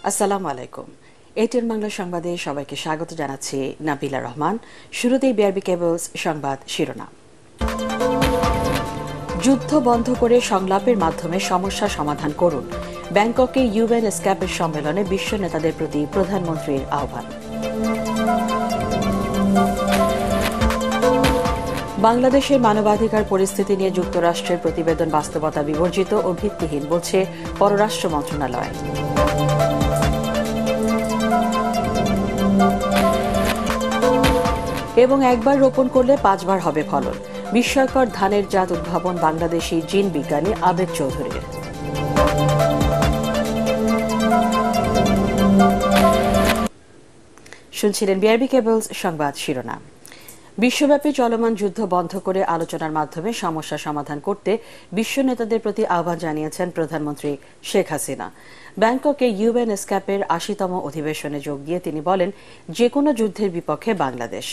আসসালামু আলাইকুম। এটিএন বাংলা সংবাদে সবাইকে স্বাগত জানাচ্ছি নাবিলা রহমান। শুরুতেই বিআরবি কেবলস সংবাদ শিরোনাম। যুদ্ধ বন্ধ করে সংলাপের মাধ্যমে সমস্যা সমাধান করুন। ব্যাংককে ইউএন এসক্যাপের সম্মেলনে বিশ্ব নেতাদের প্রতি প্রধানমন্ত্রীর আহ্বান। বাংলাদেশের মানবাধিকার পরিস্থিতি নিয়ে যুক্তরাষ্ট্রের প্রতিবেদন বাস্তবতা বিবর্জিত ও ভিত্তিহীন বলছে পররাষ্ট্র মন্ত্রণালয়। এবং একবার রোপণ করলে 5 বার হবে ফলন। বিস্ময়কর ধানের জাত উদ্ভাবন বাংলাদেশি জিন বিজ্ঞানী আবেদ চৌধুরীর। শুনছিলেন বিআরবি কেবলস সংবাদ শিরোনাম। বিশ্বব্যাপী চলমান যুদ্ধ বন্ধ করে আলোচনার মাধ্যমে সমস্যা সমাধান করতে বিশ্ব নেতাদের প্রতি আহ্বান জানিয়েছেন প্রধানমন্ত্রী শেখ হাসিনা। ব্যাংককে ইউএন এসক্যাপের ৮০তম অধিবেশনে যোগ দিয়ে তিনি বলেন, যে কোনো যুদ্ধের বিপক্ষে বাংলাদেশ।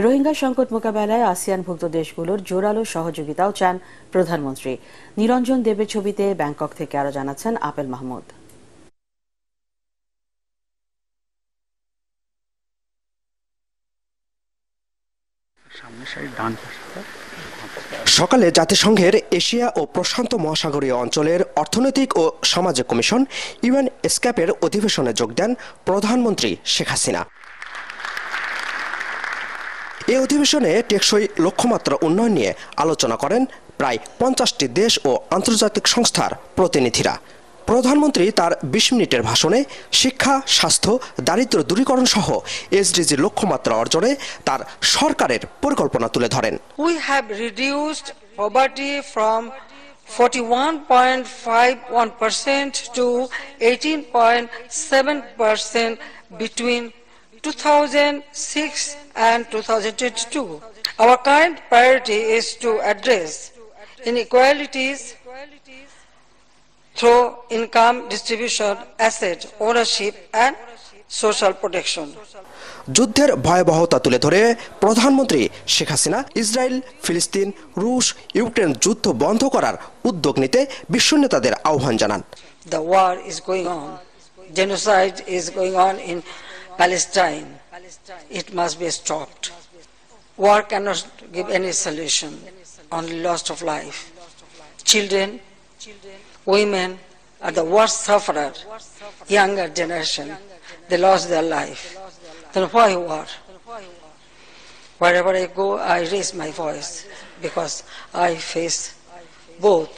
রোহিঙ্গা সংকট মোকাবেলায় আসিয়ানভুক্ত দেশগুলোর জোরালো সহযোগিতাও চান প্রধানমন্ত্রী। নিরঞ্জন দেবের ছবিতে ব্যাংকক থেকে আরও জানাচ্ছেন আপেল মাহমুদ। সকালে জাতিসংঘের এশিয়া ও প্রশান্ত মহাসাগরীয় অঞ্চলের অর্থনৈতিক ও সামাজিক কমিশন ইউএন এসক্যাপের অধিবেশনে যোগ দেন প্রধানমন্ত্রী শেখ হাসিনা। এই অধিবেশনে টেকসই লক্ষ্যমাত্রা উন্নয়ন নিয়ে আলোচনা করেন প্রায় 50টি দেশ ও আন্তর্জাতিক সংস্থার প্রতিনিধিরা। প্রধানমন্ত্রী তার 20 মিনিটের ভাষণে শিক্ষা, স্বাস্থ্য, দারিদ্র্য দূরীকরণ সহ এসডিজি লক্ষ্যমাত্রা অর্জনে তার সরকারের পরিকল্পনা তুলে ধরেন। We have reduced poverty from 41.51% to 18.7% between 2006 and 2022. Our current priority is to address inequalities through income distribution, asset ownership and social protection. যুদ্ধের ভয়াবহতা তুলে ধরে প্রধানমন্ত্রী শেখ হাসিনা ইসরায়েল, ফিলিস্তিন, রুশ, ইউক্রেন যুদ্ধ বন্ধ করার উদ্যোগ নিতে বিশ্ব নেতাদের আহ্বান জানান। The war is going on. Genocide is going on in Palestine. It must be stopped. War cannot give any solution, only loss of life. Children, women are the worst sufferer. Younger generation, they lost their life. Then why war? Wherever I go, I raise my voice because I face both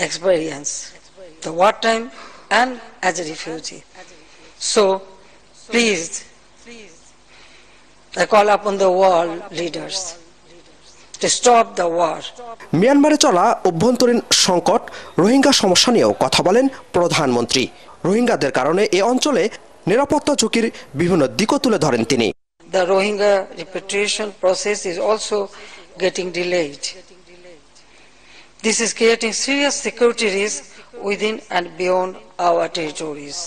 experience, the wartime and as a refugee. So, please, I call upon the world leaders to stop the war. মিয়ানমারে চলা অভ্যন্তরীণ সংকট, রোহিঙ্গা সমস্যা নিয়েও কথা বলেন প্রধানমন্ত্রী। রোহিঙ্গাদের কারণে এই অঞ্চলে নিরাপত্তা ঝুঁকির বিভিন্ন দিকও তুলে ধরেন তিনি। The Rohingya repatriation process is also getting delayed. This is creating serious security risk within and beyond our territories.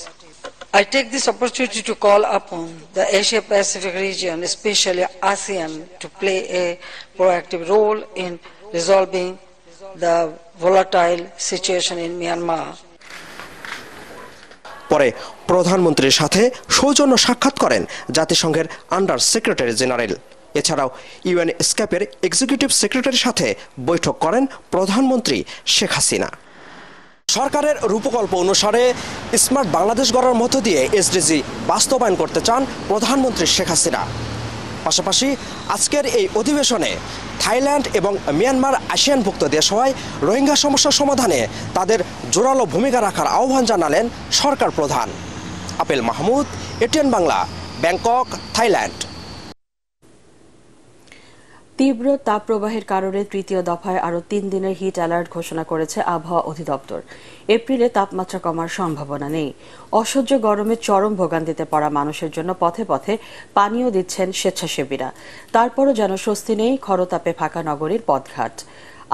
I take this opportunity to call upon the Asia-Pacific region, especially ASEAN, to play a proactive role in resolving the volatile situation in Myanmar. পরে প্রধানমন্ত্রীর সাথে সৌজন্য সাক্ষাৎ করেন জাতিসংঘের under secretary general. এছাড়াও UN এসক্যাপের executive সেক্রেটারির সাথে বৈঠক করেন প্রধানমন্ত্রী শেখ হাসিনা। সরকারের রূপকল্প অনুসারে স্মার্ট বাংলাদেশ গড়ার মধ্য দিয়ে এসডিজি বাস্তবায়ন করতে চান প্রধানমন্ত্রী শেখ হাসিনা। পাশাপাশি আজকের এই অধিবেশনে থাইল্যান্ড এবং মিয়ানমার আসিয়ানভুক্ত দেশ হওয়ায় রোহিঙ্গা সমস্যা সমাধানে তাদের জোরালো ভূমিকা রাখার আহ্বান জানালেন সরকার প্রধান। Apple Mahmud, ATN Bangla, Bangkok, Thailand. তীব্র তাপপ্রবাহের কারণে তৃতীয় দফায় আরও 3 দিনের হিট অ্যালার্ট ঘোষণা করেছে আবহাওয়া অধিদপ্তর। এপ্রিলে তাপমাত্রা কমার সম্ভাবনা নেই। অসহ্য গরমে চরম ভোগান্তিতে পড়া মানুষের জন্য পথে পথে পানীয় দিচ্ছেন স্বেচ্ছাসেবীরা। তারপরও যেন স্বস্তি নেই খরতাপে ফাঁকা নগরীর পথঘাট।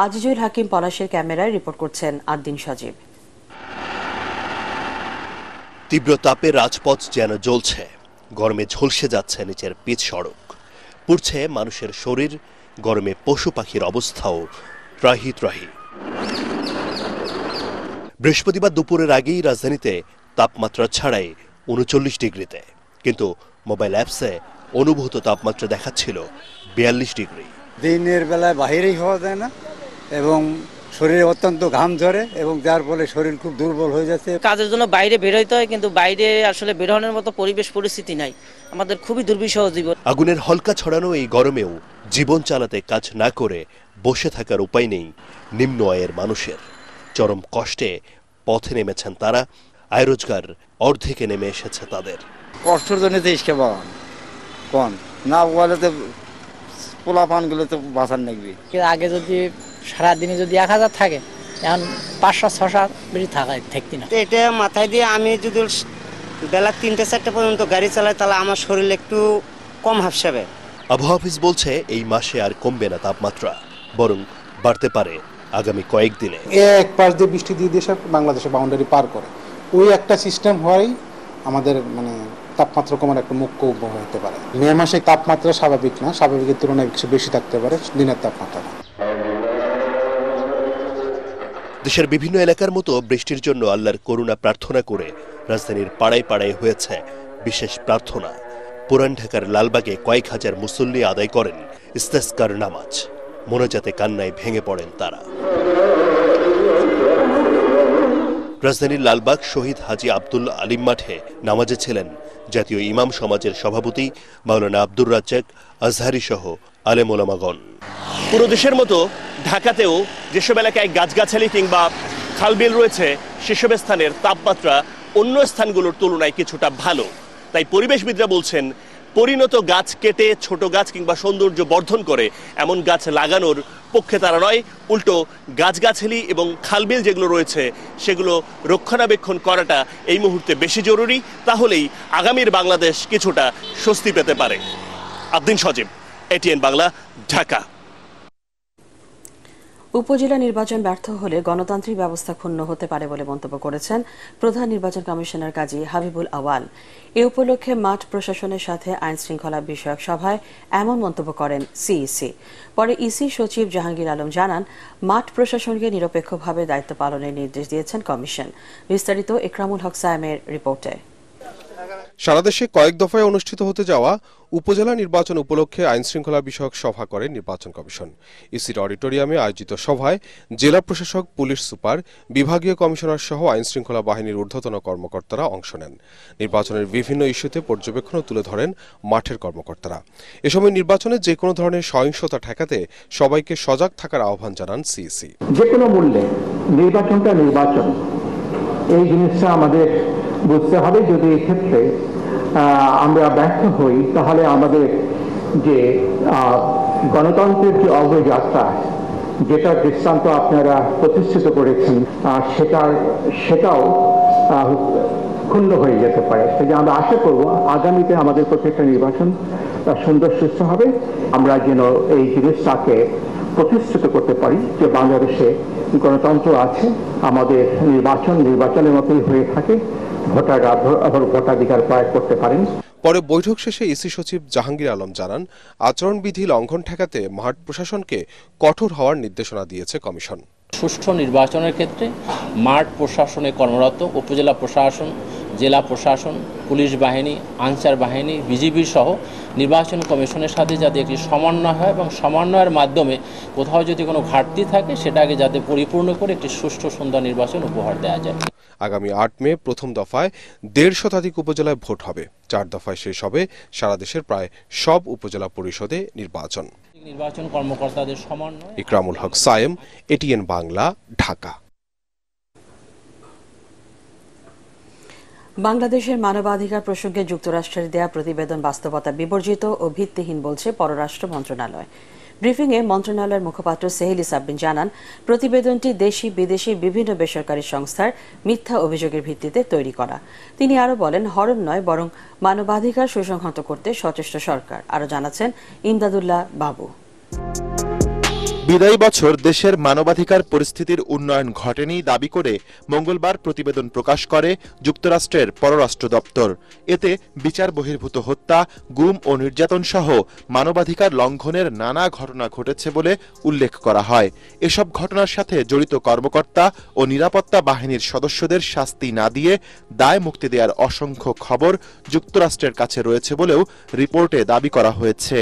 আজিজুল হাকিম পলাশের ক্যামেরায় রিপোর্ট করছেন আদ্দিন সজীব। তীব্র তাপে রাজপথ যেন জ্বলছে, গরমে ঝলসে যাচ্ছে নিচের পিচ সড়ক, পুড়ছে মানুষের শরীর, গরমে পশু পাখির অবস্থাও ত্রাহি ত্রাহি। বৃহস্পতিবার দুপুরের আগেই রাজধানীতে তাপমাত্রা ছাড়াই ৩৯ ডিগ্রিতে, কিন্তু মোবাইল অ্যাপসে অনুভূত তাপমাত্রা দেখাচ্ছিল ৪২ ডিগ্রি। দিনের বেলায় বাহিরেই হওয়া যায় না এবং শরীরে অত্যন্ত ঘাম ঝরে এবং যার ফলে শরীর খুব দুর্বল হয়ে যাচ্ছে। কাজের জন্য বাইরে বের হইতে হয়, কিন্তু বাইরে আসলে বের হওয়ার মতো পরিবেশ পরিস্থিতি নাই। আমাদের খুবই দুর্বিষহ জীবন। আগুনের হলকা ছড়ানো এই গরমেও জীবন চালাতে কাজ না করে বসে থাকার উপায় নেই নিম্ন আয়ের মানুষের। চরম কষ্টে পথে নেমেছেন তারা, আয় রোজগার অর্ধেকে নেমে এসেছে তাদের। কষ্টের জন্য তো ইস্কে পাওয়ান কন না বলে তো পোলা পানগুলো তো বাঁচার নাকবি। আগে যদি সারাদিনে যদি 1000 থাকে, এখন 500-600 বেশি থাকতি না। এটা মাথায় দিয়ে আমি যদি বেলা 3-4টা পর্যন্ত গাড়ি চালাই তাহলে আমার শরীর একটু কম হাঁপসাবে। আবহাওয়া অফিস বলছে এই মাসে আর কমবে না তাপমাত্রা, বরং বাড়তে পারে আগামী কয়েকদিনে। এক পাশ দিয়ে বৃষ্টি দিয়ে দেশে বাংলাদেশের বাউন্ডারি পার করে, ওই একটা সিস্টেম হওয়াই আমাদের তাপমাত্রা কমার একটা মুখ্য উপায় হতে পারে। মে মাসে তাপমাত্রা স্বাভাবিক না, স্বাভাবিকের তুলনায় কিছু বেশি থাকতে পারে দিনের তাপমাত্রা। দেশের বিভিন্ন এলাকার মতো বৃষ্টির জন্য আল্লাহর করুণা প্রার্থনা করে রাজধানীর পাড়ায় পাড়ায় হয়েছে বিশেষ প্রার্থনা। পুরান ঢাকার লালবাগে কয়েক হাজার মুসল্লি আদায় করেন ইস্তেসকার নামাজ। মোনাজাতে কান্নায় ভেঙে পড়েন তারা। রাজধানীর লালবাগ শহীদ হাজী আব্দুল আলিম মাঠে নামাজে ছিলেন জাতীয় ইমাম সমাজের সভাপতি মাওলানা আব্দুর রাজ্জাক আজহারি সহ আলেম ওলামাগণ। পুরো দেশের মতো ঢাকাতেও যেসব এলাকায় গাছগাছালি কিংবা খালবিল রয়েছে, সেসব স্থানের তাপমাত্রা অন্য স্থানগুলোর তুলনায় কিছুটা ভালো। তাই পরিবেশবিদরা বলছেন, পরিণত গাছ কেটে ছোট গাছ কিংবা সৌন্দর্য বর্ধন করে এমন গাছ লাগানোর পক্ষে তারা নয়, উল্টো গাছগাছালি এবং খালবিল যেগুলো রয়েছে সেগুলো রক্ষণাবেক্ষণ করাটা এই মুহূর্তে বেশি জরুরি। তাহলেই আগামীর বাংলাদেশ কিছুটা স্বস্তি পেতে পারে। আব্দিন সজীব, এটিএন বাংলা, ঢাকা। উপজেলা নির্বাচন ব্যর্থ হলে গণতান্ত্রিক ব্যবস্থা ক্ষুণ্ণ হতে পারে বলে মন্তব্য করেছেন প্রধান নির্বাচন কমিশনার কাজী হাবিবুল আওয়াল। এ উপলক্ষে মাঠ প্রশাসনের সাথে আইন শৃঙ্খলা বিষয়ক সভায় এমন মন্তব্য করেন সিইসি। পরে ইসি সচিব জাহাঙ্গীর আলম জানান, মাঠ প্রশাসনকে নিরপেক্ষভাবে দায়িত্ব পালনের নির্দেশ দিয়েছেন কমিশন। বিস্তারিত ইকরামুল হক সায়েমের রিপোর্টে। সারা দেশে কয়েক দফায় অনুষ্ঠিত হতে যাওয়া উপজেলা নির্বাচন উপলক্ষে আইন শৃঙ্খলা বিষয়ক সভা করে নির্বাচন কমিশন। ইসির অডিটোরিয়ামে আয়োজিত সভায় জেলা প্রশাসক, পুলিশ সুপার, বিভাগীয় কমিশনার সহ আইন শৃঙ্খলা বাহিনীর ঊর্ধ্বতন কর্মকর্তারা অংশ নেন। নির্বাচনের বিভিন্ন ইস্যুতে পর্যবেক্ষণও তুলে ধরেন মাঠের কর্মকর্তারা। এ সময় নির্বাচনে যে কোনো ধরনের সহিংসতা ঠেকাতে সবাইকে সজাগ থাকার আহ্বান জানান সিইসি। যে কোনো মূল্যে নির্বাচনটা নির্বাচন, এই জিনিসটা আমাদের বুঝতে হবে। যদি এক্ষেত্রে আমরা ব্যর্থ হই তাহলে আমাদের যে গণতন্ত্রের যে অগ্রযাত্রা, যেটা দৃষ্টান্ত আপনারা প্রতিষ্ঠিত করেছেন, সেটাও ক্ষুণ্ণ হয়ে যেতে পারে। যে আমরা আশা করব আগামীতে আমাদের প্রত্যেকটা নির্বাচন সুন্দর সুস্থ হবে। আমরা যেন এই জিনিসটাকে প্রতিষ্ঠিত করতে পারি যে বাংলাদেশে গণতন্ত্র আছে, আমাদের নির্বাচনের মতোই হয়ে থাকে, ভোটাররা ভোটাধিকার প্রয়োগ করতে পারেন। পরে বৈঠক শেষে ইসি সচিব জাহাঙ্গীর আলম জানান, আচরণবিধি লঙ্ঘন ঠেকাতে মাঠ প্রশাসনকে কঠোর হওয়ার নির্দেশনা দিয়েছে কমিশন। সুষ্ঠু নির্বাচনের ক্ষেত্রে মাঠ প্রশাসনে কর্মরত উপজেলা প্রশাসন, জেলা প্রশাসন, পুলিশ বাহিনী, আনসার বাহিনী, বিজিবি সহ নির্বাচন কমিশনের সাথে যাতে একটি সমন্বয় হয় এবং সমন্বয়ের মাধ্যমে কোথাও যদি কোনো ঘাটতি থাকে সেটাকে যাতে পরিপূর্ণ করে একটি সুষ্ঠু সুন্দর নির্বাচন উপহার দেওয়া যায়। আগামী 8 মে প্রথম দফায় 1.5 শতাধিক উপজেলায় ভোট হবে। 4 দফায় শেষ হবে সারা দেশের প্রায় সব উপজেলা পরিষদে নির্বাচন। নির্বাচন কর্মকর্তাদের সমন্বয়। ইকরামুল হক সায়েম, এটিএন বাংলা, ঢাকা। বাংলাদেশের মানবাধিকার প্রসঙ্গে যুক্তরাষ্ট্রের দেয়া প্রতিবেদন বাস্তবতা বিবর্জিত ও ভিত্তিহীন বলছে পররাষ্ট্র মন্ত্রণালয়। ব্রিফিংয়ে মন্ত্রণালয়ের মুখপাত্র সেহেলি সাব্বিন জানান, প্রতিবেদনটি দেশি বিদেশি বিভিন্ন বেসরকারি সংস্থার মিথ্যা অভিযোগের ভিত্তিতে তৈরি করা। তিনি আরও বলেন, হরণ নয় বরং মানবাধিকার সুসংহত করতে সচেষ্ট সরকার। আরও জানাচ্ছেন ইমদাদুল্লাহ বাবু। বিদায়ী বছর দেশের মানবাধিকার পরিস্থিতির উন্নয়ন ঘটেনি দাবি করে মঙ্গলবার প্রতিবেদন প্রকাশ করে যুক্তরাষ্ট্রের পররাষ্ট্র দপ্তর। এতে বিচার বহির্ভূত হত্যা, গুম ও নির্যাতন সহ মানবাধিকার লঙ্ঘনের নানা ঘটনা ঘটেছে বলে উল্লেখ করা হয়। এসব ঘটনার সাথে জড়িত কর্মকর্তা ও নিরাপত্তা বাহিনীর সদস্যদের শাস্তি না দিয়ে দায় মুক্তি দেওয়ার অসংখ্য খবর যুক্তরাষ্ট্রের কাছে রয়েছে বলেও রিপোর্টে দাবি করা হয়েছে।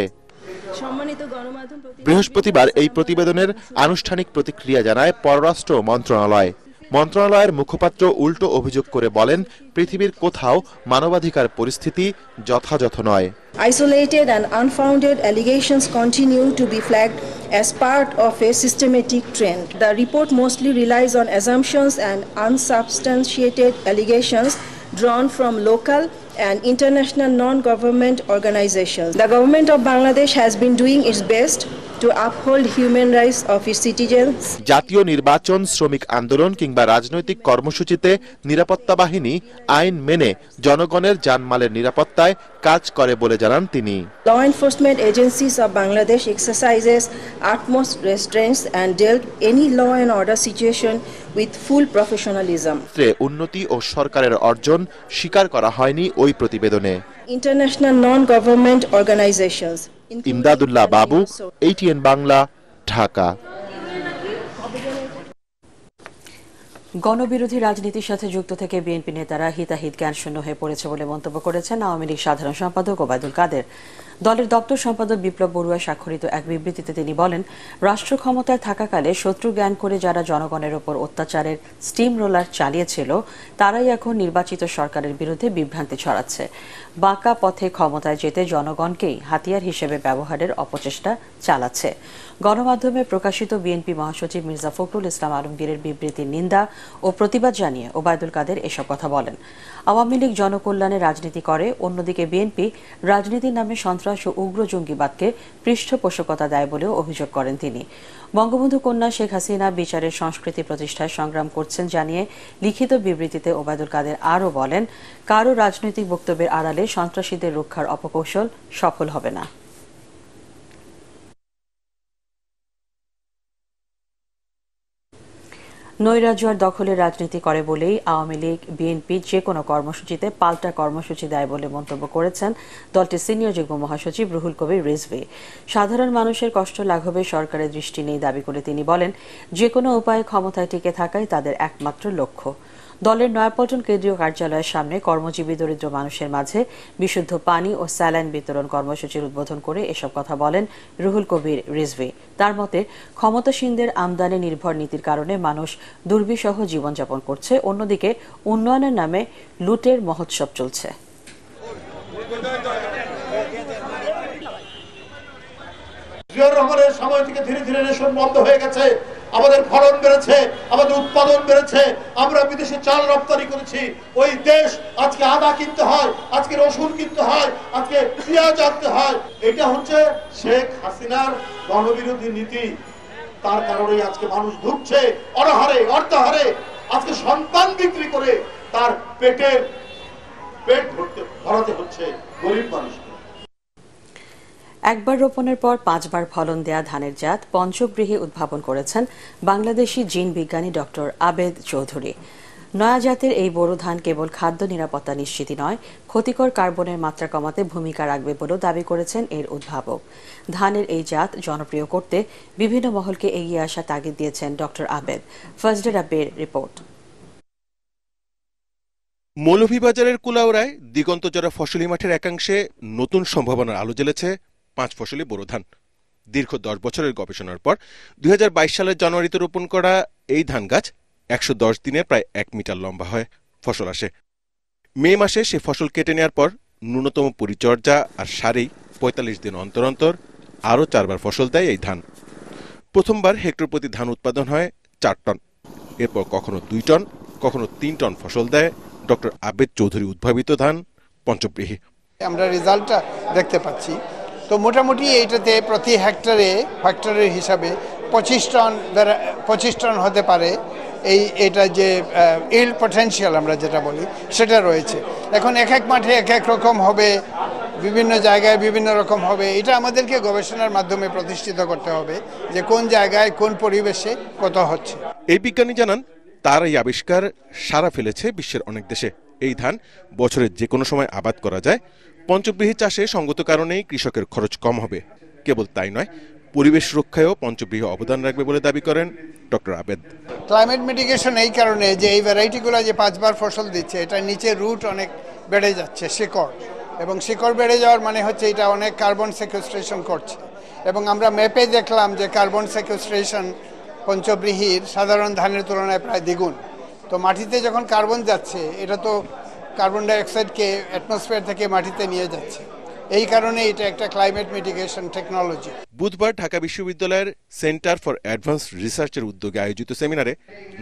বৃহস্পতিবার এই প্রতিবেদনের আনুষ্ঠানিক প্রতিক্রিয়া জানায় পররাষ্ট্র মন্ত্রণালয়। মন্ত্রণালয়ের মুখপাত্র উল্টো অভিযোগ করে বলেন, পৃথিবীর কোথাও মানবাধিকার পরিস্থিতি যথাযথ নয়। Isolated and unfounded allegations continue to be flagged as part of a systematic trend. The report mostly relies on assumptions and unsubstantiated allegations drawn from local and international non-government organizations. The government of Bangladesh has been doing its best to uphold human rights of its citizens. জাতীয় নির্বাচন, শ্রমিক আন্দোলন কিংবা রাজনৈতিক কর্মসূচিতে নিরাপত্তা বাহিনী আইন মেনে জনগণের জানমালের নিরাপত্তায় কাজ করে বলে জানান তিনি। Law enforcement agencies of Bangladesh exercises utmost restraints and dealt any law and order situation with full professionalism. উন্নতি ও সরকারের অর্জন স্বীকার করা হয়নি ওই প্রতিবেদনে। International non-government organizations. ইমদাদুল্লাহ বাবু, ATN বাংলা, ঢাকা। গণবিরোধী রাজনীতির সাথে যুক্ত থেকে বিএনপি নেতারা হিতাহিত জ্ঞান শূন্য হয়ে পড়েছে বলে মন্তব্য করেছেন আওয়ামী লীগ সাধারণ সম্পাদক ওবায়দুল কাদের। দলের দপ্তর সম্পাদক বিপ্লব বড়ুয়া স্বাক্ষরিত এক বিবৃতিতে তিনি বলেন, রাষ্ট্র ক্ষমতায় থাকাকালে শত্রু জ্ঞান করে যারা জনগণের ওপর অত্যাচারের স্টিম রোলার চালিয়েছিল তারাই এখন নির্বাচিত সরকারের বিরুদ্ধে বিভ্রান্তি ছড়াচ্ছে। বাঁকা পথে ক্ষমতায় যেতে জনগণকেই হাতিয়ার হিসেবে ব্যবহারের অপচেষ্টা চালাচ্ছে। গণমাধ্যমে প্রকাশিত বিএনপি মহাসচিব মির্জা ফখরুল ইসলাম আলমগীরের বিবৃতির নিন্দা ও প্রতিবাদ জানিয়ে ওবায়দুল কাদের এসব কথা বলেন। আওয়ামী লীগ জনকল্যাণে রাজনীতি করে, অন্যদিকে বিএনপি রাজনীতির নামে সন্ত্রাস ও উগ্র জঙ্গিবাদকে পৃষ্ঠপোষকতা দেয় বলেও অভিযোগ করেন তিনি। বঙ্গবন্ধু কন্যা শেখ হাসিনা বিচারের সংস্কৃতি প্রতিষ্ঠায় সংগ্রাম করছেন জানিয়ে লিখিত বিবৃতিতে ওবায়দুল কাদের আরও বলেন, কারো রাজনৈতিক বক্তব্যের আড়ালে সন্ত্রাসীদের রক্ষার অপকৌশল সফল হবে না। নৈরাজ্য আর দখলের রাজনীতি করে বলেই আওয়ামী লীগ বিএনপি যে কোনো কর্মসূচিতে পাল্টা কর্মসূচি দেয় বলে মন্তব্য করেছেন দলটির সিনিয়র যুগ্ম মহাসচিব রুহুল কবির রিজভী। সাধারণ মানুষের কষ্ট লাঘবে সরকারের দৃষ্টি নেই দাবি করে তিনি বলেন, যে কোনো উপায়ে ক্ষমতায় টিকে থাকাই তাদের একমাত্র লক্ষ্য। দলের নয়াপল্টন কেন্দ্রীয় কার্যালয়ের সামনে কর্মজীবী দরিদ্র মানুষের মাঝে বিশুদ্ধ পানি ও স্যালাইন বিতরণ কর্মসূচির উদ্বোধন করে এসব কথা বলেন রুহুল কবির রিজভী। তার মতে, ক্ষমতাসীনদের আমদানি নির্ভর নীতির কারণে মানুষ দুর্বিষহ জীবনযাপন করছে, অন্যদিকে উন্নয়নের নামে লুটের মহোৎসব চলছে। জিয়াউর রহমানের সময় থেকে ধীরে ধীরে রেশন বন্ধ হয়ে গেছে, আমাদের ফলন বেড়েছে, আমাদের উৎপাদন বেড়েছে, আমরা বিদেশে চাল রপ্তানি করেছি। ওই দেশ আজকে আদা কিনতে হয়, আজকে রসুন কিনতে হয়, আজকে পেঁয়াজ আনতে হয়। এটা হচ্ছে শেখ হাসিনার গণবিরোধী নীতি। তার কারণেই আজকে মানুষ ভুগছে অনাহারে, অর্ধাহারে। আজকে সন্তান বিক্রি করে তার পেট ভরাতে হচ্ছে গরিব মানুষ। একবার রোপণের পর 5 বার ফলন দেয়া ধানের জাত পঞ্চগৃহে উদ্ভাবন করেছেন বাংলাদেশি জিন বিজ্ঞানী ডক্টর আবেদ চৌধুরী। নয়া জাতের এই বোরো ধান কেবল খাদ্য নিরাপত্তা নিশ্চিতই নয়, ক্ষতিকর কার্বনের মাত্রা কমাতে ভূমিকা রাখবে বলেও দাবি করেছেন এর উদ্ভাবক। ধানের এই জাত জনপ্রিয় করতে বিভিন্ন মহলকে এগিয়ে আসা তাগিদ দিয়েছেন ডক্টর আবেদ। ফার্স্ট ডে রাব্বির রিপোর্ট। মৌলভীবাজারের কুলাউড়ায় দিগন্তজোড়া ফসলি মাঠের একাংশে নতুন সম্ভাবনার আলো জ্বেলেছে 5 ফসলি বোরো ধান। দীর্ঘ 10 বছরের গবেষণার পর 2022 সালের জানুয়ারিতে রোপণ করা এই ধান গাছ 110 দিনে প্রায় 1 মিটার লম্বা হয়, ফসল আসে। মে মাসে সে ফসল কেটে নেওয়ার পর ন্যূনতম পরিচর্যা আর সারেই 45 দিন অন্তর অন্তর আরও 4 বার ফসল দেয় এই ধান। প্রথমবার হেক্টর প্রতি ধান উৎপাদন হয় 4 টন, এরপর কখনো 2 টন, কখনো 3 টন ফসল দেয় ডক্টর আবেদ চৌধুরী উদ্ভাবিত ধান পঞ্চব্রীহি। আমরা রেজাল্টটা দেখতে পাচ্ছি, তো মোটামুটি এইটাতে প্রতি হেক্টরের হিসাবে 25 টন হতে পারে। এটা যে ইল্ড পটেনশিয়াল আমরা যেটা বলি সেটা রয়েছে। এখন এক এক মাঠে এক এক রকম হবে, বিভিন্ন জায়গায় বিভিন্ন রকম হবে। এটা আমাদেরকে গবেষণার মাধ্যমে প্রতিষ্ঠিত করতে হবে যে কোন জায়গায় কোন পরিবেশে কত হচ্ছে। এই বিজ্ঞানী জানান তার এই আবিষ্কার সাড়া ফেলেছে বিশ্বের অনেক দেশে। এই ধান বছরের যে কোনো সময় আবাদ করা যায়। পঞ্চব্রীহি চাষে সঙ্গত কারণেই কৃষকের খরচ কম হবে। কেবল তাই নয়, পরিবেশ রক্ষায়ও পঞ্চব্রীহি অবদান রাখবে বলে দাবি করেন ডক্টর আবেদ। ক্লাইমেট মিটিগেশন এই কারণে যে এই ভ্যারাইটিগুলো যে 5 বার ফসল দিচ্ছে, এটা নিচে রুট অনেক বেড়ে যাচ্ছে, শিকড়, এবং শিকড় বেড়ে যাওয়ার মানে হচ্ছে এটা অনেক কার্বন সেকুয়েস্ট্রেশন করছে। এবং আমরা ম্যাপে দেখলাম যে কার্বন সেকুয়েস্ট্রেশন পঞ্চব্রীহির সাধারণ ধানের তুলনায় প্রায় দ্বিগুণ। তো মাটিতে যখন কার্বন যাচ্ছে, এটা তো কার্বন ডাইঅক্সাইডকে অ্যাটমসফিয়ার থেকে মাটিতে নিয়ে যাচ্ছে। এই কারণে এটা একটা ক্লাইমেট মিটিগেশন টেকনোলজি। বুধবার ঢাকা বিশ্ববিদ্যালয়ের সেন্টার ফর অ্যাডভান্স রিসার্চের উদ্যোগে আয়োজিত সেমিনারে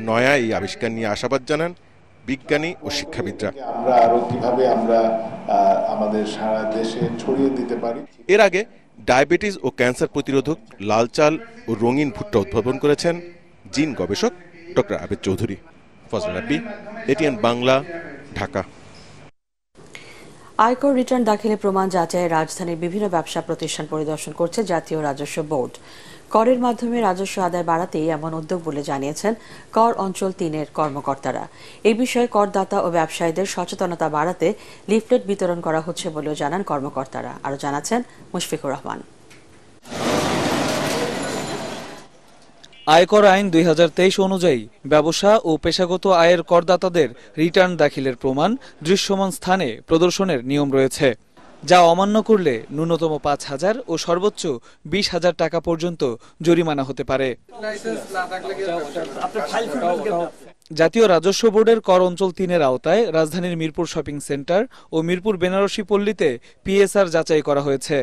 নয়া এই আবিষ্কার নিয়ে আশাবাদ জানান বিজ্ঞানী ও শিক্ষাবিদরা। আমরা আরো কিভাবে আমরা আমাদের সারা দেশে ছড়িয়ে দিতে পারি। এর আগে ডায়াবেটিস ও ক্যান্সার প্রতিরোধক লাল চাল ও রঙিন ভুট্টা উদ্ভাবন করেছেন জিন গবেষক ডক্টর আবেদ চৌধুরী। ফজল রাব্বি, এটিএন বাংলা, ঢাকা। আয়কর রিটার্ন দাখিলে প্রমাণ যাচাইয়ে রাজধানীর বিভিন্ন ব্যবসা প্রতিষ্ঠান পরিদর্শন করছে জাতীয় রাজস্ব বোর্ড। করের মাধ্যমে রাজস্ব আদায় বাড়াতেই এমন উদ্যোগ বলে জানিয়েছেন কর অঞ্চল 3-এর কর্মকর্তারা। এই বিষয়ে করদাতা ও ব্যবসায়ীদের সচেতনতা বাড়াতে লিফলেট বিতরণ করা হচ্ছে বলেও জানান কর্মকর্তারা। আরও জানাচ্ছেন মুশফিকুর রহমান। আয়কর আইন 2023 অনুযায়ী ব্যবসা ও পেশাগত আয়ের করদাতাদের রিটার্ন দাখিলের প্রমাণ দৃশ্যমান স্থানে প্রদর্শনের নিয়ম রয়েছে, যা অমান্য করলে ন্যূনতম 5,000 ও সর্বোচ্চ 20,000 টাকা পর্যন্ত জরিমানা হতে পারে। জাতীয় রাজস্ব বোর্ডের কর অঞ্চল 3-এর আওতায় রাজধানীর মিরপুর শপিং সেন্টার ও মিরপুর বেনারসি পল্লীতে পিএসআর যাচাই করা হয়েছে।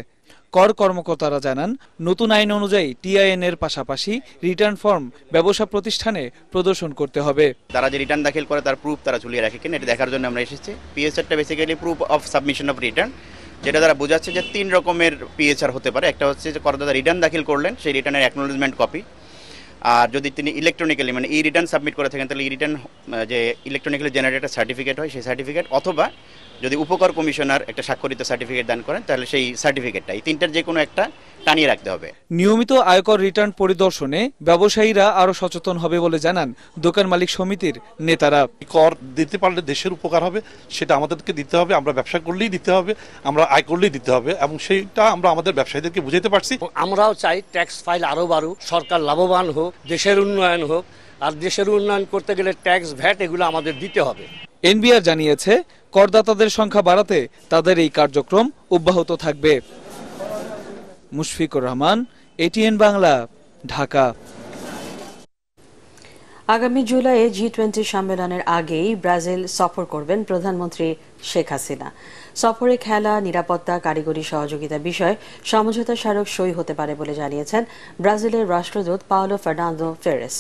কর কর্মকর্তারা জানান, নতুন আইন অনুযায়ী টিআইএন এর পাশাপাশি রিটার্ন ফর্ম ব্যবসা প্রতিষ্ঠানে প্রদর্শন করতে হবে। তারা যে রিটার্ন দাখিল করে তার প্রুফ তারা ঝুলিয়ে রাখে কিনা এটা দেখার জন্য আমরা এসেছি। পিএসআরটা basically proof of submission of return, যেটা তারা বোঝাচ্ছে যে 3 রকমের পিএসআর হতে পারে। একটা হচ্ছে যে করদাতা রিটার্ন দাখিল করলেন, সেই রিটার্নের অ্যাকনোলেজমেন্ট কপি। আর যদি তিনি ইলেকট্রনিক্যালি মানে ই রিটার্ন সাবমিট করে থাকেন, তাহলে ই রিটার্ন যে ইলেকট্রনিক্যালি জেনারেটেড সার্টিফিকেট হয়, সেই সার্টিফিকেট, অথবা যদি উপকর কমিশনার একটা স্বাক্ষরিত সার্টিফিকেট দান করেন, তাহলে সেই সার্টিফিকেটটা, এই 3টার যে কোনো একটা টানিয়ে রাখতে হবে। নিয়মিত আয়কর রিটার্ন পরিদর্শনে ব্যবসায়ীরা আরো সচেতন হবে বলে জানান দোকান মালিক সমিতির নেতারা। কর দিতে পারলে দেশের উপকার হবে, সেটা আমাদেরকে দিতে হবে। আমরা ব্যবসা করলেই দিতে হবে, আমরা আয় করলেই দিতে হবে, এবং সেইটা আমরা আমাদের ব্যবসায়ীদেরকে বুঝাতে পারছি। আমরাও চাই ট্যাক্স ফাইল আরো বাড়ুক, সরকার লাভবান হোক, দেশের উন্নয়ন হোক। আর দেশের উন্নয়ন করতে গেলে ট্যাক্স ভ্যাট এগুলো আমাদের দিতে হবে। এনবিআর জানিয়েছে, করদাতাদের সংখ্যা বাড়াতে তাদের এই কার্যক্রম অব্যাহত থাকবে। মুশফিকুর রহমান, এটিএন বাংলা, ঢাকা। আগামী জুলাইয়ে G20 সম্মেলনের আগেই ব্রাজিল সফর করবেন প্রধানমন্ত্রী শেখ হাসিনা। সফরে খেলা, নিরাপত্তা, কারিগরি সহযোগিতা বিষয়ে সমঝোতা স্মারক সই হতে পারে বলে জানিয়েছেন ব্রাজিলের রাষ্ট্রদূত পাওলো ফার্নান্দো ফেরেস।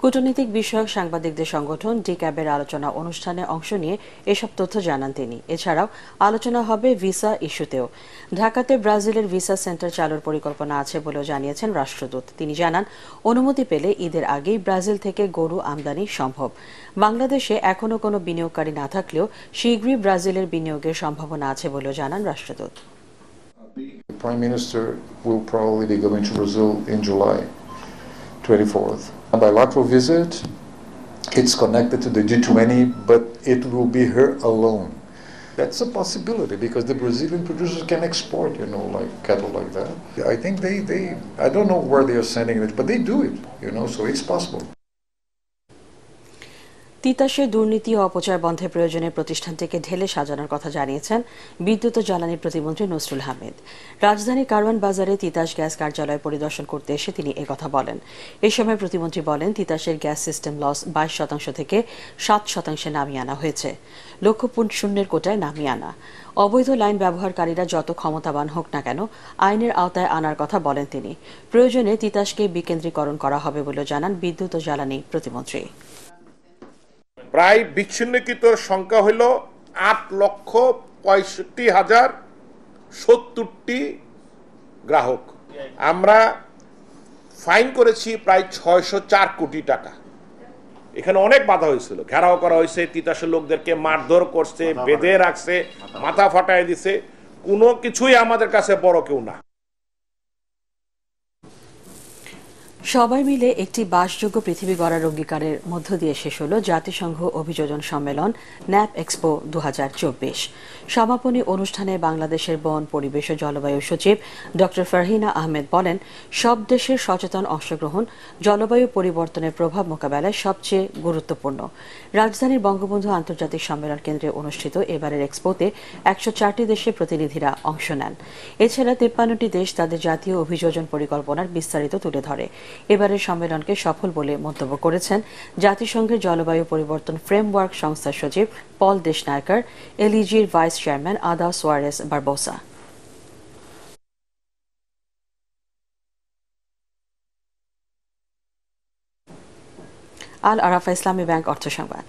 কূটনীতিক বিষয়ক সাংবাদিকদের সংগঠন ডিক্যাবের আলোচনা অনুষ্ঠানে অংশ নিয়ে এসব তথ্য জানান তিনি। এছাড়াও আলোচনা হবে ভিসা ইস্যুতেও। ঢাকাতে ব্রাজিলের ভিসা সেন্টার চালুর পরিকল্পনা আছে বলেও জানিয়েছেন রাষ্ট্রদূত। তিনি জানান, অনুমতি পেলে ঈদের আগেই ব্রাজিল থেকে গরু আমদানি সম্ভব। বাংলাদেশে এখনও কোনো বিনিয়োগকারী না থাকলেও শীঘ্রই ব্রাজিলের বিনিয়োগের সম্ভাবনা আছে বলেও জানান রাষ্ট্রদূত। The Prime Minister will probably be going to Brazil in July 24th. A bilateral visit, it's connected to the G20, but it will be her alone. That's a possibility because the Brazilian producers can export, like cattle like that. I think I don't know where they are sending it, but they do it, so it's possible. তিতাসে দুর্নীতি ও অপচয় বন্ধের প্রয়োজনে প্রতিষ্ঠানটিকে ঢেলে সাজানোর কথা জানিয়েছেন বিদ্যুৎ ও জ্বালানি প্রতিমন্ত্রী নসরুল হামিদ। রাজধানীর কারওয়ান বাজারে তিতাস গ্যাস কার্যালয় পরিদর্শন করতে এসে তিনি একথা বলেন। এই সময় প্রতিমন্ত্রী বলেন, তিতাসের গ্যাস সিস্টেম লস 22% থেকে 7% নামিয়ে আনা হয়েছে। লক্ষ্যশূন্যের কোটায় নামিয়ে আনা। অবৈধ লাইন ব্যবহারকারীরা যত ক্ষমতাবান হোক না কেন, আইনের আওতায় আনার কথা বলেন তিনি। প্রয়োজনে তিতাসকে বিকেন্দ্রীকরণ করা হবে বলে জানান বিদ্যুৎ ও জ্বালানি প্রতিমন্ত্রী। প্রায় বিচ্ছিন্নকৃত সংখ্যা হইল 8,65,070টি গ্রাহক। আমরা ফাইন করেছি প্রায় 604 কোটি টাকা। এখানে অনেক বাধা হয়েছিল, ঘেরাও করা হয়েছে, তিতাসের লোকদেরকে মারধর করছে, বেঁধে রাখছে, মাথা ফাটায় দিছে, কোনো কিছুই আমাদের কাছে বড় কেউ না। সবাই মিলে একটি বাসযোগ্য পৃথিবী গড়ার অঙ্গীকারের মধ্য দিয়ে শেষ হল জাতিসংঘ অভিযোজন সম্মেলন ন্যাপ এক্সপো 2024। সমাপনী অনুষ্ঠানে বাংলাদেশের বন, পরিবেশ ও জলবায়ু সচিব ডক্টর ফারহিনা আহমেদ বলেন, সব দেশের সচেতন অংশগ্রহণ জলবায়ু পরিবর্তনের প্রভাব মোকাবেলায় সবচেয়ে গুরুত্বপূর্ণ। রাজধানীর বঙ্গবন্ধু আন্তর্জাতিক সম্মেলন কেন্দ্রে অনুষ্ঠিত এবারের এক্সপোতে 104টি দেশের প্রতিনিধিরা অংশ নেন। এছাড়া 53টি দেশ তাদের জাতীয় অভিযোজন পরিকল্পনার বিস্তারিত তুলে ধরে। এবারের সম্মেলনকে সফল বলে মন্তব্য করেছেন জাতিসংঘের জলবায়ু পরিবর্তন ফ্রেমওয়ার্ক সংস্থার সচিব পল দেশনায়কার, এলইজির ভাইস চেয়ারম্যান আদা সোয়ারেস বারবোসা। আল আরাফা ইসলামী ব্যাংক অর্থ সংবাদ।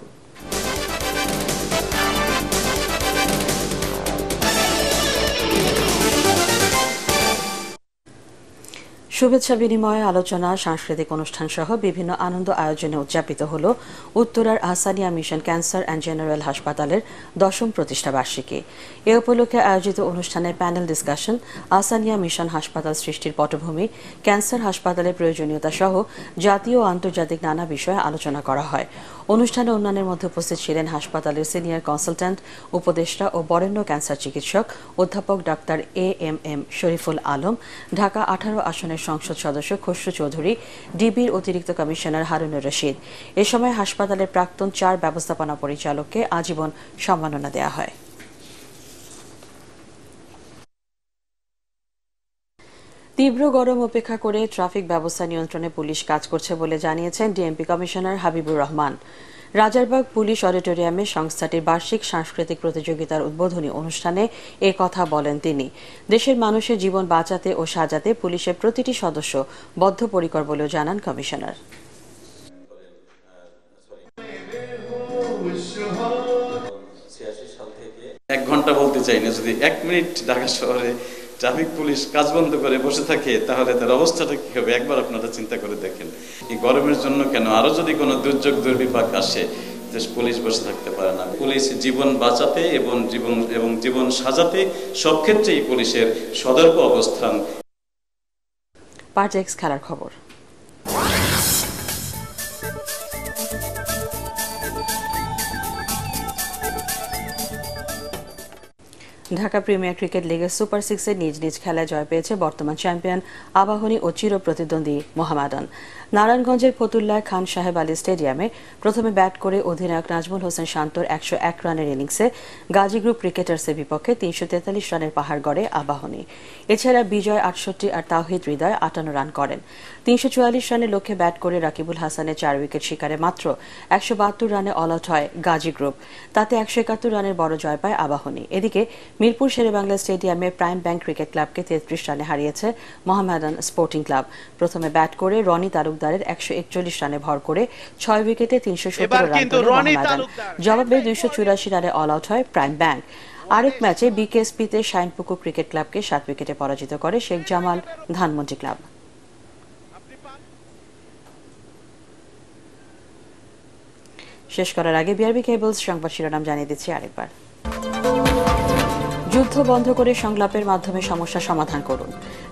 শুভেচ্ছা বিনিময়, আলোচনা, সাংস্কৃতিক অনুষ্ঠান সহ বিভিন্ন আনন্দ আয়োজনে উদযাপিত হল উত্তরার Ahsania mission cancer and general হাসপাতালের 10ম প্রতিষ্ঠা বার্ষিকী। এ উপলক্ষে আয়োজিত অনুষ্ঠানে প্যানেল ডিসকাশন, আহসানিয়া মিশন হাসপাতাল সৃষ্টির পটভূমি, ক্যান্সার হাসপাতালের প্রয়োজনীয়তা সহ জাতীয় ও আন্তর্জাতিক নানা বিষয়ে আলোচনা করা হয়। অনুষ্ঠানে অন্যান্যের মধ্যে উপস্থিত ছিলেন হাসপাতালের সিনিয়র কনসালট্যান্ট, উপদেষ্টা ও বরেণ্য ক্যান্সার চিকিৎসক অধ্যাপক ডাক্তার এএমএম শরীফুল আলম, ঢাকা 18 আসনের সংসদ সদস্য খসরু চৌধুরী, ডিবির অতিরিক্ত কমিশনার হারুনুর রশিদ। এ সময় হাসপাতালের প্রাক্তন 4 ব্যবস্থাপনা পরিচালককে আজীবন সম্মাননা দেওয়া হয়। তীব্র গরম উপেক্ষা করে ট্রাফিক ব্যবস্থা নিয়ন্ত্রণে পুলিশ কাজ করছে বলে জানিয়েছেন DMP commissioner Habibur Rahman. Rajarbagh police অডিটোরিয়ামে সংস্থাটির বার্ষিক সাংস্কৃতিক প্রতিযোগিতার উদ্বোধনী অনুষ্ঠানে এ কথা বলেন তিনি। দেশের মানুষের জীবন বাঁচাতে ও সাজাতে পুলিশের প্রতিটি সদস্য বদ্ধপরিকর বলেও জানান কমিশনার। 1 ঘন্টা বলতে চাই না, যদি 1 মিনিট ঢাকা শহরে ট্রাফিক পুলিশ কাজ বন্ধ করে বসে থাকে তাহলে তার অবস্থাটা কি হবে একবার আপনারা চিন্তা করে দেখেন। এই গরমের জন্য কেন, আরো যদি কোনো দুর্যোগ দুর্বিপাক আসে, পুলিশ বসে থাকতে পারে না। পুলিশ জীবন বাঁচাতে এবং জীবন সাজাতে সব ক্ষেত্রেই পুলিশের সতর্ক অবস্থান। পার্টেক্স খেলার খবর। ঢাকা প্রিমিয়ার ক্রিকেট লিগের সুপার 6-এ নিজ নিজ খেলায় জয় পেয়েছে বর্তমান চ্যাম্পিয়ন আবাহনী ও চির প্রতিদ্বন্দ্বী মোহামেডান। নারায়ণগঞ্জের ফতুল্লায় খান সাহেব আলী স্টেডিয়ামে প্রথমে ব্যাট করে অধিনায়ক নাজমুল হোসেন শান্তর 101 রানের ইনিংসে গাজী গ্রুপ ক্রিকেটার্সের বিপক্ষে 343 রানের পাহাড় গড়ে আবাহনী। এছাড়া বিজয় 68 আর তাওহিদ হৃদয় 58 রান করেন। 344 রানের লক্ষ্যে ব্যাট করে রাকিবুল হাসানের 4 উইকেট শিকারে মাত্র 172 রানে অল আউট হয় গাজী গ্রুপ। তাতে 171 রানের বড় জয় পায় আবাহনী। এদিকে মিরপুর শেরেবাংলা স্টেডিয়ামে প্রাইম ব্যাংক ক্রিকেট ক্লাবকে 33 রানে হারিয়েছে মোহামেডান স্পোর্টিং ক্লাব। প্রথমে ব্যাট করে রনি তালুকদারের 141 রানে ভর করে 6 উইকেটে 317 রান করে মোহামেডান। জবাবে 284 রানে অল আউট হয় প্রাইম ব্যাংক। আরেক ম্যাচে বিকেএসপিতে শাইনপুকুর ক্রিকেট ক্লাবকে 7 উইকেটে পরাজিত করে শেখ জামাল ধানমন্ডি ক্লাব। শেষ করার আগে বিআরবি কেবলস সংবাদ শিরোনাম জানিয়ে দিচ্ছি আরেকবার। যুদ্ধ বন্ধ করে সংলাপের মাধ্যমে সমস্যা সমাধান করুন।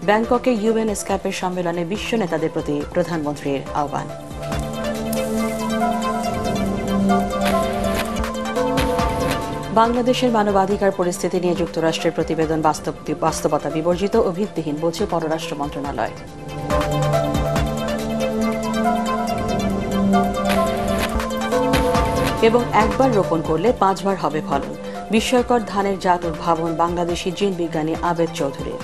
ব্যাংককে ইউএন এসক্যাপের সম্মেলনে বিশ্ব নেতাদের প্রতি প্রধানমন্ত্রীর আহ্বান। বাংলাদেশের মানবাধিকার পরিস্থিতি নিয়ে যুক্তরাষ্ট্রের প্রতিবেদন বাস্তবতা বিবর্জিত ও ভিত্তিহীন বলছে পররাষ্ট্র মন্ত্রণালয়। এবং একবার রোপণ করলে 5 বার হবে ফলন। বিস্ময়কর ধানের জাত উদ্ভাবন বাংলাদেশি জিন বিজ্ঞানী আবেদ চৌধুরীর।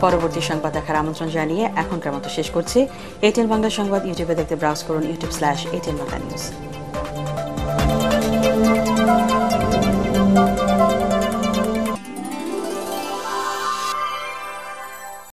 পরবর্তী সংবাদ দেখার আমন্ত্রণ জানিয়ে এখনকার মতো শেষ করছি। এটিএন বাংলা সংবাদ ইউটিউবে দেখতে ব্রাউজ করুন youtube/ATN Bangla News।